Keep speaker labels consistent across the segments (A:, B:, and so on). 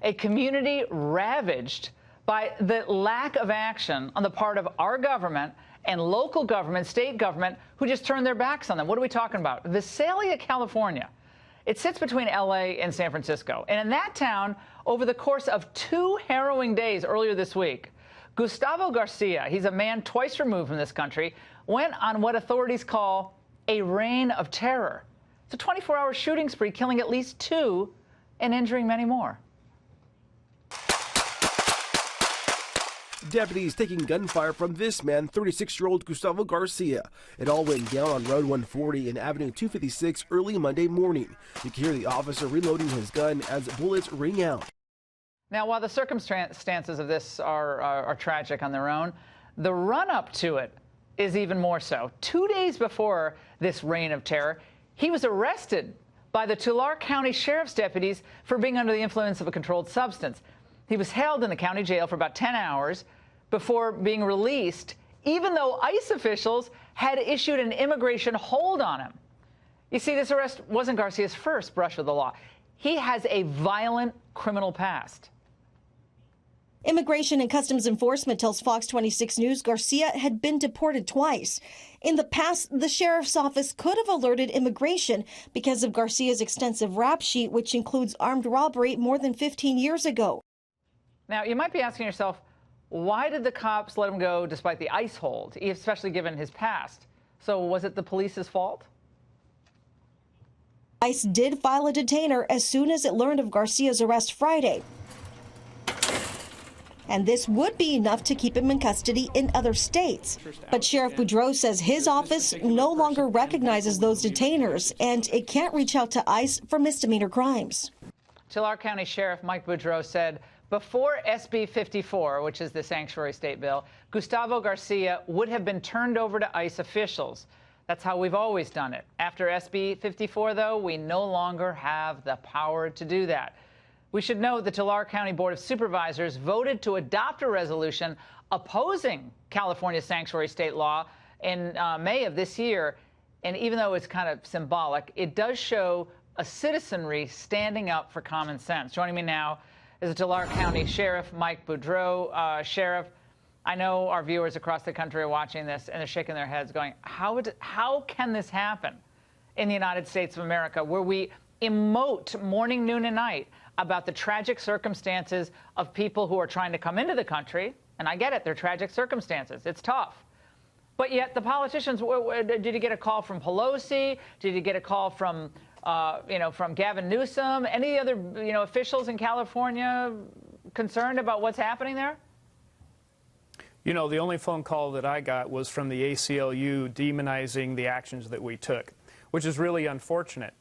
A: a community ravaged by the lack of action on the part of our government and local government, state government, who just turned their backs on them. What are we talking about? Visalia, California. It sits between L.A. and San Francisco. And in that town, over the course of 2 harrowing days earlier this week, Gustavo Garcia, he's a man twice removed from this country, went on what authorities call a reign of terror. It's a 24-hour shooting spree, killing at least 2 and injuring many more.
B: Deputies taking gunfire from this man, 36-year-old Gustavo Garcia. It all went down on Road 140 and Avenue 256 early Monday morning. You can hear the officer reloading his gun as bullets ring out.
A: Now, while the circumstances of this are tragic on their own, the run-up to it is even more so. 2 days before this reign of terror, he was arrested by the Tulare County Sheriff's deputies for being under the influence of a controlled substance. He was held in the county jail for about 10 hours before being released, even though ICE officials had issued an immigration hold on him. You see, this arrest wasn't Garcia's first brush with the law. He has a violent criminal past.
C: Immigration and Customs Enforcement tells Fox 26 News Garcia had been deported twice. In the past, the sheriff's office could have alerted immigration because of Garcia's extensive rap sheet, which includes armed robbery more than 15 years ago.
A: Now, you might be asking yourself, why did the cops let him go despite the ICE hold, especially given his past? So was it the police's fault?
C: ICE did file a detainer as soon as it learned of Garcia's arrest Friday. And this would be enough to keep him in custody in other states. But Sheriff Boudreaux says his office no longer recognizes those detainers, and it can't reach out to ICE for misdemeanor crimes.
A: Tulare County Sheriff Mike Boudreaux said before SB 54, which is the sanctuary state bill, Gustavo Garcia would have been turned over to ICE officials. That's how we've always done it. After SB 54, though, we no longer have the power to do that. We should note the Tulare County Board of Supervisors voted to adopt a resolution opposing California's sanctuary state law in May of this year. And even though it's kind of symbolic, it does show a citizenry standing up for common sense. Joining me now is the Tulare County Sheriff Mike Boudreaux. Sheriff, I know our viewers across the country are watching this and they're shaking their heads going, how can this happen in the United States of America, where we emote morning, noon, and night about the tragic circumstances of people who are trying to come into the country? And I get it, they're tragic circumstances. It's tough. But yet the politicians, did you get a call from Pelosi? Did you get a call from from Gavin Newsom? Any other, officials in California concerned about what's happening there?
D: The only phone call that I got was from the ACLU demonizing the actions that we took, which is really unfortunate.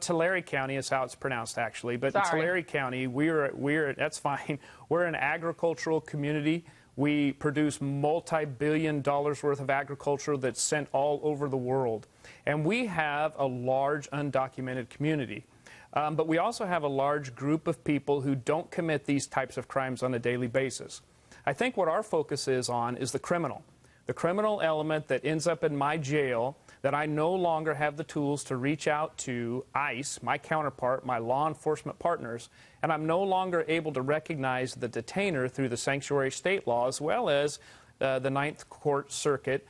D: Tulare County is how it's pronounced, actually, but in Tulare County, that's fine. We're an agricultural community. We produce multi-billion dollars worth of agriculture that's sent all over the world. And we have a large undocumented community. But we also have a large group of people who don't commit these types of crimes on a daily basis. I think what our focus is on is the criminal element that ends up in my jail, that I no longer have the tools to reach out to ICE, my counterpart, my law enforcement partners, and I'm no longer able to recognize the detainer through the sanctuary state law, as well as the Ninth Court Circuit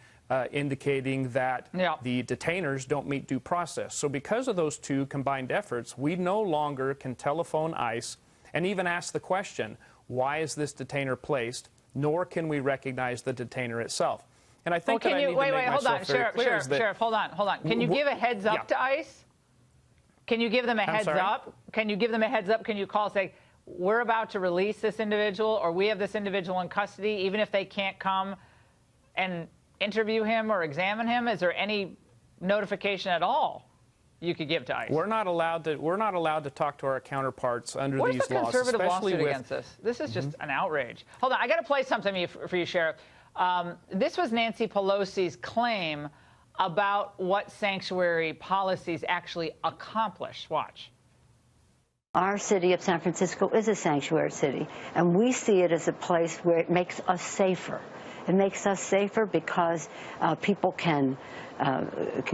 D: indicating that the detainers don't meet due process. So because of those two combined efforts, we no longer can telephone ICE and even ask the question, why is this detainer placed, nor can we recognize the detainer itself. And I think
A: Sheriff, hold on. Can you give a heads up to ICE? Can you give them a heads up? Can you give them a heads up? Can you call and say, we're about to release this individual, or we have this individual in custody, even if they can't come and interview him or examine him? Is there any notification at all you could give to ICE?
D: We're not allowed to talk to our counterparts under these laws.
A: Where's the conservative lawsuit against this? This is just an outrage. Hold on, I got to play something for you, Sheriff. This was Nancy Pelosi's claim about what sanctuary policies actually accomplish. Watch.
E: Our city of San Francisco is a sanctuary city, and we see it as a place where it makes us safer. It makes us safer because people can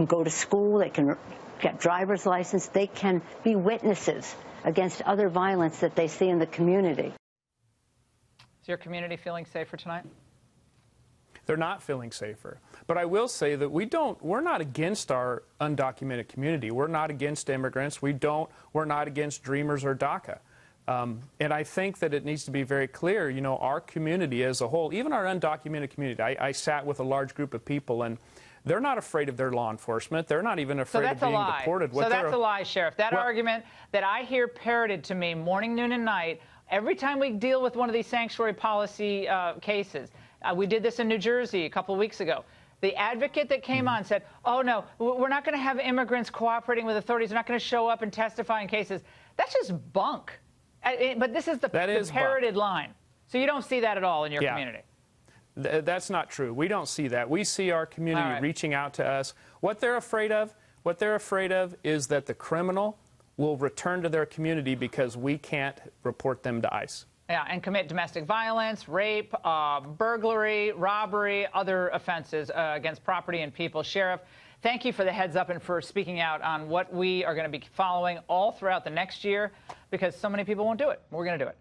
E: go to school, they can get driver's license, they can be witnesses against other violence that they see in the community.
A: Is your community feeling safer tonight?
D: They're not feeling safer. But I will say that we're not against our undocumented community. We're not against immigrants. We're not against Dreamers or DACA. And I think that it needs to be very clear, you know, our community as a whole, even our undocumented community. I sat with a large group of people, and they're not afraid of their law enforcement. They're not even afraid of being deported.
A: So that's a lie, Sheriff. That argument that I hear parroted to me morning, noon, and night every time we deal with one of these sanctuary policy cases. We did this in New Jersey a couple of weeks ago. The advocate that came on said, oh, no, we're not going to have immigrants cooperating with authorities. They're not going to show up and testify in cases. That's just bunk. But this is the parroted line. So you don't see that at all in your community.
D: That's not true. We don't see that. We see our community reaching out to us. What they're afraid of is that the criminal will return to their community because we can't report them to ICE.
A: Yeah, and commit domestic violence, rape, burglary, robbery, other offenses against property and people. Sheriff, thank you for the heads up and for speaking out on what we are going to be following all throughout the next year, because so many people won't do it. We're going to do it.